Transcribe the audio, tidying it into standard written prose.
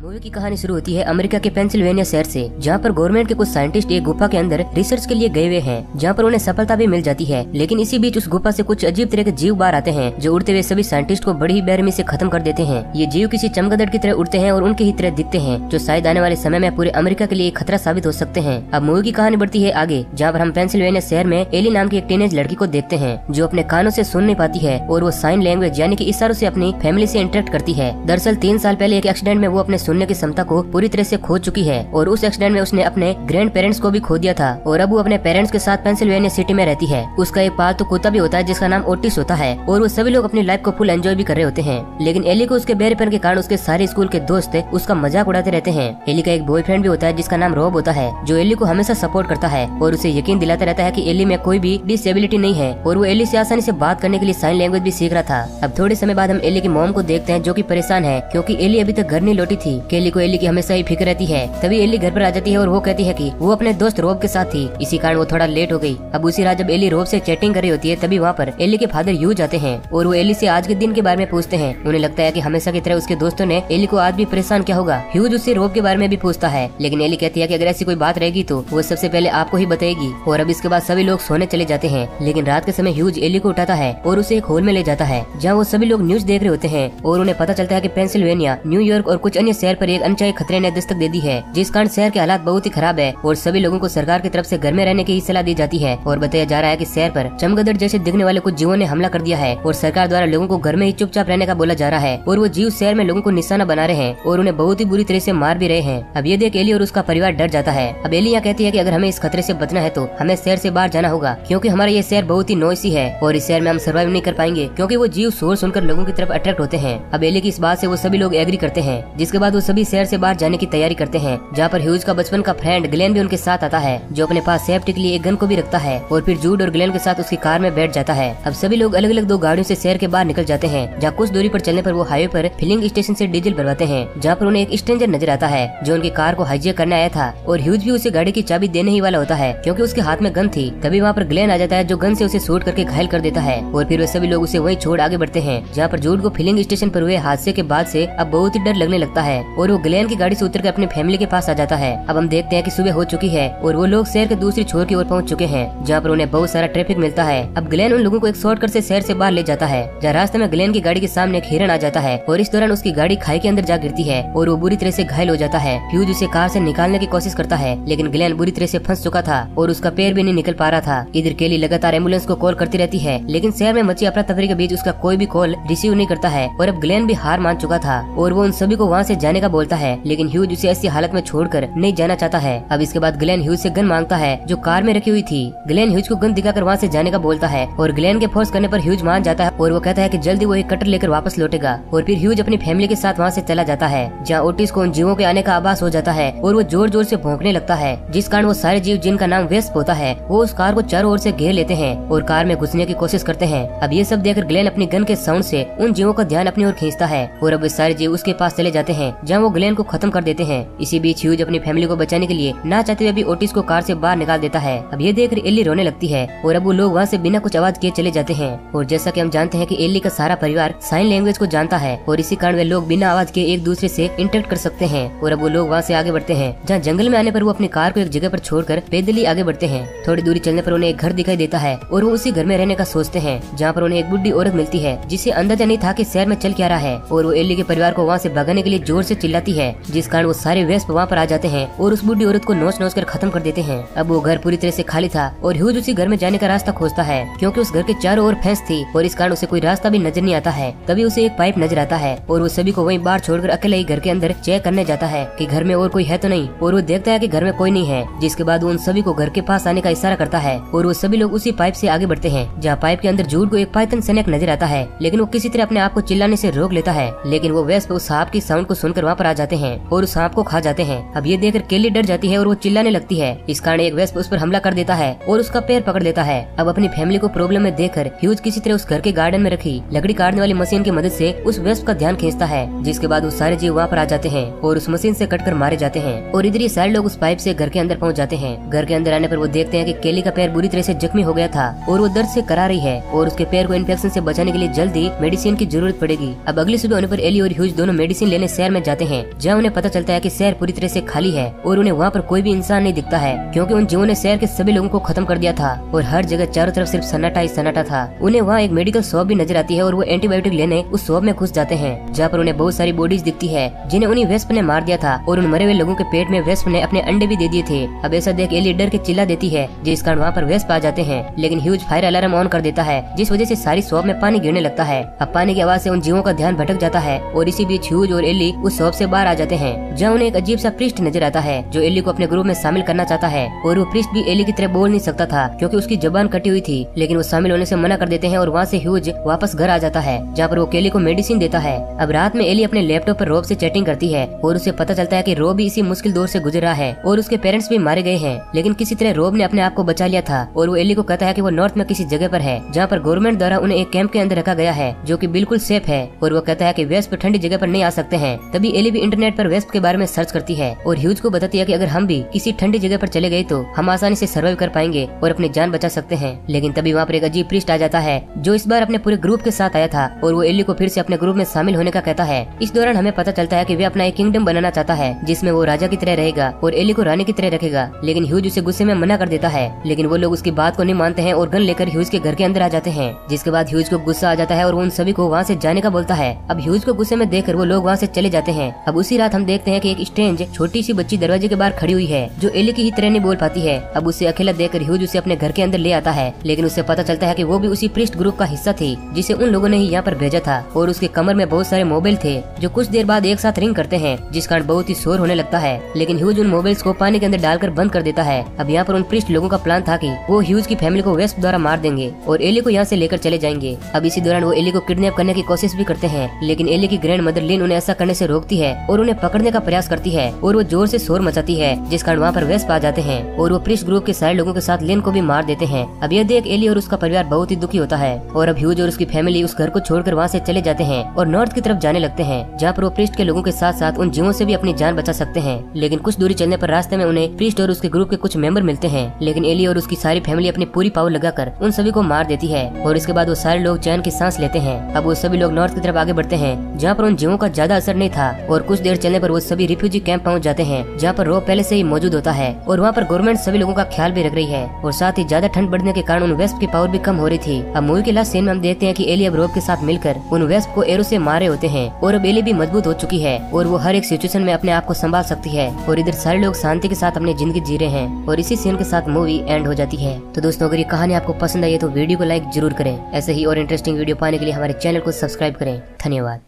Movie की कहानी शुरू होती है अमेरिका के पेंसिल्वेनिया शहर से, जहाँ पर गवर्नमेंट के कुछ साइंटिस्ट एक गुफा के अंदर रिसर्च के लिए गए हुए हैं, जहाँ पर उन्हें सफलता भी मिल जाती है। लेकिन इसी बीच उस गुफा से कुछ अजीब तरह के जीव बाहर आते हैं, जो उड़ते हुए सभी साइंटिस्ट को बड़ी ही बेरहमी से खत्म कर देते हैं। ये जीव किसी चमगादड़ की तरह उड़ते हैं और उनके ही तरह दिखते हैं, जो शायद आने वाले समय में पूरे अमेरिका के लिए एक खतरा साबित हो सकते हैं। अब मूवी की कहानी बढ़ती है आगे, जहाँ पर हम पेंसिल्वेनिया शहर में एली नाम की एक टीनेज लड़की को देखते हैं, जो अपने कानों से सुन नहीं पाती है और वो साइन लैंग्वेज यानी कि इशारों से अपनी फैमिली से इंटरेक्ट करती है। दरअसल 3 साल पहले एक एक्सीडेंट में वो अपने सुनने की क्षमता को पूरी तरह से खो चुकी है और उस एक्सीडेंट में उसने अपने ग्रैंड पेरेंट्स को भी खो दिया था और अब वो अपने पेरेंट्स के साथ पेंसिल्वेनिया सिटी में रहती है। उसका एक पालतू कुत्ता भी होता है जिसका नाम ओटिस होता है और वो सभी लोग अपनी लाइफ को फुल एंजॉय भी कर रहे होते हैं। लेकिन एली को उसके बेरेपन के कारण उसके सारे स्कूल के दोस्त उसका मजाक उड़ाते रहते हैं। एली का एक बॉयफ्रेंड भी होता है जिसका नाम रॉब होता है, जो एली को हमेशा सपोर्ट करता है और उसे यकीन दिलाता रहता है कि एली में कोई भी डिसेबिलिटी नहीं है और वो एली से आसानी से बात करने के लिए साइन लैंग्वेज भी सीख रहा था। अब थोड़े समय बाद हम एली की मॉम को देखते हैं, जो कि परेशान है क्योंकि एली अभी तक घर नहीं लौटी थी। एली को एली की हमेशा ही फिक्र रहती है। तभी एली घर पर आ जाती है और वो कहती है कि वो अपने दोस्त रॉब के साथ थी, इसी कारण वो थोड़ा लेट हो गई। अब उसी रात जब एली रॉब से चैटिंग कर रही होती है, तभी वहाँ पर एली के फादर यूज आते हैं और वो एली से आज के दिन के बारे में पूछते हैं। उन्हें लगता है कि हमेशा की तरह उसके दोस्तों ने एली को आज भी परेशान किया होगा। ह्यूज उससे रॉब के बारे में भी पूछता है, लेकिन एली कहती है कि अगर ऐसी कोई बात रहेगी तो वो सबसे पहले आपको ही बताएगी। और अब इसके बाद सभी लोग सोने चले जाते हैं, लेकिन रात के समय ह्यूज एली को उठाता है और उसे एक हॉल में ले जाता है, जहाँ वो सभी लोग न्यूज देख रहे होते हैं और उन्हें पता चलता है कि पेंसिल्वेनिया, न्यूयॉर्क और कुछ अन्य शहर पर एक अनचाहे खतरे ने दस्तक दे दी है, जिस कारण शहर के हालात बहुत ही खराब है और सभी लोगों को सरकार की तरफ से घर में रहने की सलाह दी जाती है। और बताया जा रहा है कि शहर पर चमगादड़ जैसे दिखने वाले कुछ जीवों ने हमला कर दिया है और सरकार द्वारा लोगों को घर में ही चुपचाप रहने का बोला जा रहा है और वो जीव शहर में लोगों को निशाना बना रहे हैं और उन्हें बहुत ही बुरी तरह से मार भी रहे हैं। अब ये देख एली और उसका परिवार डर जाता है। अब एली यहाँ कहती है कि अगर हमें इस खतरे से बचना है तो हमें शहर से बाहर जाना होगा, क्योंकि हमारा ये शहर बहुत ही नॉइसी है और इस शहर में हम सर्वाइव नहीं कर पाएंगे, क्योंकि वो जीव शोर सुनकर लोगों की तरफ अट्रैक्ट होते हैं। अब एली की इस बात से वो सभी लोग एग्री करते हैं, जिसके बाद वो सभी शहर से बाहर जाने की तैयारी करते हैं, जहाँ पर ह्यूज का बचपन का फ्रेंड ग्लेन भी उनके साथ आता है, जो अपने पास सेफ्टी के लिए एक गन को भी रखता है और फिर जूड और ग्लेन के साथ उसकी कार में बैठ जाता है। अब सभी लोग अलग अलग 2 गाड़ियों से शहर के बाहर निकल जाते हैं, जहाँ कुछ दूरी पर चलने पर वो हाईवे पर फिलिंग स्टेशन से डीजल भरवाते हैं, जहाँ पर उन्हें एक स्ट्रेंजर नजर आता है जो उनकी कार को हाईजैक करने आया था और ह्यूज भी उसे गाड़ी की चाबी देने ही वाला होता है, क्योंकि उसके हाथ में गन थी। तभी वहाँ पर ग्लेन आ जाता है, जो गन से उसे शूट करके घायल कर देता है और फिर वे सभी लोग उसे वहीं छोड़ आगे बढ़ते हैं, जहाँ पर जूड को फिलिंग स्टेशन पर हुए हादसे के बाद से अब बहुत ही डर लगने लगता है और वो ग्लेन की गाड़ी से उतरकर अपनी फैमिली के पास आ जाता है। अब हम देखते हैं कि सुबह हो चुकी है और वो लोग शहर के दूसरी छोर की ओर पहुंच चुके हैं, जहाँ पर उन्हें बहुत सारा ट्रैफिक मिलता है। अब ग्लेन उन लोगों को एक शॉर्टकट से शहर से बाहर ले जाता है, जहाँ रास्ते में ग्लेन की गाड़ी के सामने एक हिरन आ जाता है और इस दौरान उसकी गाड़ी खाई के अंदर जा गिरती है और वो बुरी तरह से घायल हो जाता है। ह्यूज उसे कार से निकालने की कोशिश करता है, लेकिन ग्लेन बुरी तरह से फंस चुका था और उसका पैर भी नहीं निकल पा रहा था। इधर केली लगातार एम्बुलेंस को कॉल करती रहती है, लेकिन शहर में मची अफरा तफरी के बीच उसका कोई भी कॉल रिसीव नहीं करता है और अब ग्लेन भी हार मान चुका था और वो उन सभी को वहाँ से जाने का बोलता है, लेकिन ह्यूज उसे ऐसी हालत में छोड़कर नहीं जाना चाहता है। अब इसके बाद ग्लेन ह्यूज से गन मांगता है, जो कार में रखी हुई थी। ग्लेन ह्यूज को गन दिखाकर वहाँ से जाने का बोलता है और ग्लेन के फोर्स करने पर ह्यूज मान जाता है और वो कहता है कि जल्दी वो एक कटर लेकर वापस लौटेगा और फिर ह्यूज अपनी फैमिली के साथ वहाँ से चला जाता है, जहाँ ओटिस को उन जीवों के आने का आभास हो जाता है और वो जोर जोर से भौंकने लगता है, जिस कारण वो सारे जीव जिनका नाम वेस्प होता है वो उस कार को चारों ओर से घेर लेते हैं और कार में घुसने की कोशिश करते हैं। अब ये सब देखकर ग्लेन अपनी गन के साउंड से उन जीवों का ध्यान अपनी ओर खींचता है और अब वे सारे जीव उसके पास चले जाते हैं, जहाँ वो ग्लेन को खत्म कर देते हैं। इसी बीच ह्यूज अपनी फैमिली को बचाने के लिए ना चाहते हुए भी ओटिस को कार से बाहर निकाल देता है। अब ये देखकर एली रोने लगती है और अब वो लोग वहाँ से बिना कुछ आवाज किए चले जाते हैं और जैसा कि हम जानते हैं कि एली का सारा परिवार साइन लैंग्वेज को जानता है और इसी कारण वे लोग बिना आवाज के एक दूसरे से इंटरेक्ट कर सकते हैं और अब वो लोग वहाँ से आगे बढ़ते हैं, जहाँ जंगल में आने पर वो अपनी कार को एक जगह पर छोड़कर पैदल ही आगे बढ़ते हैं। थोड़ी दूरी चलने पर उन्हें एक घर दिखाई देता है और वो उसी घर में रहने का सोचते हैं, जहाँ पर उन्हें एक बुढ़ी औरत मिलती है, जिसे अंदाजा नहीं था कि शहर में चल क्या रहा है और वो एली के परिवार को वहाँ से भगाने के लिए जोर से चिल्लाती है, जिस कारण वो सारे वेस्प वहाँ पर आ जाते हैं और उस बुढ़ी औरत को नोच नोच कर खत्म कर देते हैं। अब वो घर पूरी तरह से खाली था और ह्यूज उसी घर में जाने का रास्ता खोजता है, क्योंकि उस घर के चारों ओर फैंस थी और इस कारण उसे कोई रास्ता भी नजर नहीं आता है। तभी उसे एक पाइप नजर आता है और वो सभी को वहीं बाहर छोड़कर अकेले ही घर के अंदर चेक करने जाता है कि घर में और कोई है तो नहीं, और वो देखता है कि घर में कोई नहीं है, जिसके बाद वो उन सभी को घर के पास आने का इशारा करता है और वो सभी लोग उसी पाइप से आगे बढ़ते हैं, जहाँ पाइप के अंदर जूड को एक पाइथन स्नेक नजर आता है, लेकिन वो किसी तरह अपने आप को चिल्लाने से रोक लेता है, लेकिन वो वेस्प उस सांप की साउंड को सुनकर वहाँ पर आ जाते हैं और उस सांप को खा जाते हैं। अब ये देखकर केली डर जाती है और वो चिल्लाने लगती है, इस कारण एक वेस्प उस पर हमला कर देता है और उसका पैर पकड़ लेता है। अब अपनी फैमिली को प्रॉब्लम में देखकर ह्यूज किसी तरह उस घर के गार्डन में रखी लकड़ी काटने वाली मशीन की मदद से उस वेस्प का ध्यान खींचता है, जिसके बाद वो सारे जीव वहाँ पर आ जाते हैं और उस मशीन से कटकर मारे जाते हैं और इधर ये सारे लोग उस पाइप से घर के अंदर पहुँच जाते हैं। घर के अंदर आने पर वो देखते हैं कि केली का पैर बुरी तरह से जख्मी हो गया था और वो दर्द से करा रही है और उसके पैर को इन्फेक्शन से बचाने के लिए जल्दी मेडिसिन की जरूरत पड़ेगी। अब अगली सुबह होने पर एली और ह्यूज दोनों मेडिसिन लेने शहर में जाते हैं, जहाँ उन्हें पता चलता है कि शहर पूरी तरह से खाली है और उन्हें वहाँ पर कोई भी इंसान नहीं दिखता है, क्योंकि उन जीवों ने शहर के सभी लोगों को खत्म कर दिया था और हर जगह चारों तरफ सिर्फ सन्नाटा ही सन्नाटा था। उन्हें वहाँ एक मेडिकल शॉप भी नजर आती है और वो एंटीबायोटिक लेने उस शॉप में घुस जाते हैं, जहाँ पर उन्हें बहुत सारी बॉडीज दिखती है जिन्हें उन्हीं वेस्प ने मार दिया था और उन मरे हुए लोगों के पेट में वेस्प ने अपने अंडे भी दे दिए थे। अब ऐसा देख एली डर के चिल्ला देती है, जिस कारण वहाँ पर वेस्प आ जाते हैं, लेकिन ह्यूज फायर अलार्म ऑन कर देता है, जिस वजह से सारी शॉप में पानी गिरने लगता है। अब पानी की आवाज से उन जीवों का ध्यान भटक जाता है और इसी बीच ह्यूज और एली उस शॉप से बाहर आ जाते हैं, जहाँ उन्हें एक अजीब सा प्रीस्ट नजर आता है जो एली को अपने ग्रुप में शामिल करना चाहता है। और वो प्रीस्ट भी एली की तरह बोल नहीं सकता था क्योंकि उसकी जबान कटी हुई थी, लेकिन वो शामिल होने से मना कर देते हैं और वहाँ से ह्यूज वापस घर आ जाता है, जहाँ पर वो केली को मेडिसिन देता है। अब रात में एली अपने लैपटॉप पर रोब से चैटिंग करती है और उसे पता चलता है कि रोब भी इसी मुश्किल दौर से गुजर रहा है और उसके पेरेंट्स भी मारे गए हैं, लेकिन किसी तरह रोब ने अपने आप को बचा लिया था। और वो एली को कहता है कि वो नॉर्थ में किसी जगह पर है जहाँ पर गवर्नमेंट द्वारा उन्हें एक कैंप के अंदर रखा गया है जो कि बिल्कुल सेफ है, और वो कहता है कि वेस्प ठंडी जगह पर नहीं आ सकते हैं। तभी एली भी इंटरनेट पर वेस्प के बारे में सर्च करती है और ह्यूज को बताती है कि अगर हम भी किसी ठंडी जगह पर चले गए तो हम आसानी से सर्वाइव कर पाएंगे और अपनी जान बचा सकते हैं। लेकिन तभी वहाँ पर एक अजीब प्रीस्ट आ जाता है जो इस बार अपने पूरे ग्रुप के साथ आया था और वो एली को फिर से अपने ग्रुप में शामिल होने का कहता है। इस दौरान हमें पता चलता है कि वे अपना एक किंगडम बनाना चाहता है जिसमें वो राजा की तरह रहेगा और एली को रानी की तरह रखेगा, लेकिन ह्यूज उसे गुस्से में मना कर देता है। लेकिन वो लोग उसकी बात को नहीं मानते हैं और गन लेकर ह्यूज के घर के अंदर आ जाते हैं, जिसके बाद ह्यूज को गुस्सा आ जाता है और वो उन सभी को वहाँ से जाने का बोलता है। अब ह्यूज को गुस्से में देखकर वो लोग वहाँ से चले जाते हैं। अब उसी रात हम देखते हैं कि एक स्ट्रेंज छोटी सी बच्ची दरवाजे के बाहर खड़ी हुई है जो एली की ही तरह नहीं बोल पाती है। अब उसे अकेला देखकर ह्यूज उसे अपने घर के अंदर ले आता है, लेकिन उससे पता चलता है कि वो भी उसी प्रीस्ट ग्रुप का हिस्सा थी जिसे उन लोगों ने ही यहाँ पर भेजा था। और उसके कमर में बहुत सारे मोबाइल थे जो कुछ देर बाद एक साथ रिंग करते हैं, जिस कारण बहुत ही शोर होने लगता है, लेकिन ह्यूज उन मोबाइल्स को पानी के अंदर डालकर बंद कर देता है। अब यहाँ पर उन प्रीस्ट लोगों का प्लान था कि वो ह्यूज की फैमिली को वेस्प द्वारा मार देंगे और एली को यहाँ से लेकर चले जाएंगे। अब इसी दौरान वो एली को किडनैप करने की कोशिश भी करते हैं, लेकिन एली की ग्रैंड मदर लिन उन्हें ऐसा करने से रोकती है और उन्हें पकड़ने का प्रयास करती है और वो जोर से शोर मचाती है, जिस कारण वहाँ पर वेस्प आ जाते हैं और वो प्रीस्ट ग्रुप के सारे लोगों के साथ लिन को भी मार देते हैं। अब यह देख एली और उसका परिवार बहुत ही दुखी होता है और अब ह्यूज और उसकी फैमिली उस घर को छोड़कर वहाँ से चले जाते हैं और नॉर्थ की तरफ जाने लगते हैं, जहाँ पर वो प्रीस्ट के लोगों के साथ साथ उन जीवों से भी अपनी जान बचा सकते हैं। लेकिन कुछ दूरी चलने पर रास्ते में उन्हें प्रीस्ट और उसके ग्रुप के कुछ मेंबर मिलते हैं, लेकिन एली और उसकी सारी फैमिली अपनी पूरी पावर लगाकर उन सभी को मार देती है और इसके बाद वो सारे लोग चैन की सांस लेते हैं। अब वो सभी लोग नॉर्थ की तरफ आगे बढ़ते हैं, जहाँ पर उन जीवों का ज्यादा असर नहीं था और कुछ देर चलने पर वो सभी रिफ्यूजी कैंप पहुँच जाते हैं, जहाँ पर रोब पहले से ही मौजूद होता है और वहाँ पर गवर्नमेंट सभी लोगों का ख्याल भी रख रही है और साथ ही ज्यादा ठंड बढ़ने के कारण उन वेस्प की पावर भी कम हो रही थी। अब मूवी के लास्ट सीन में हम देखते हैं कि एली अब रोब के साथ मिलकर उन वेस्प को एरो से मारे होते हैं और अब एली भी मजबूत हो चुकी है और वो हर एक सिचुएशन में अपने आप को संभाल सकती है और इधर सारे लोग शांति के साथ अपनी जिंदगी जी रहे हैं और इसी सीन के साथ मूवी एंड हो जाती है। तो दोस्तों, अगर ये कहानी आपको पसंद आई है तो वीडियो को लाइक जरूर करें। ऐसे ही और इंटरेस्टिंग वीडियो पाने के लिए हमारे चैनल को सब्सक्राइब करें। धन्यवाद।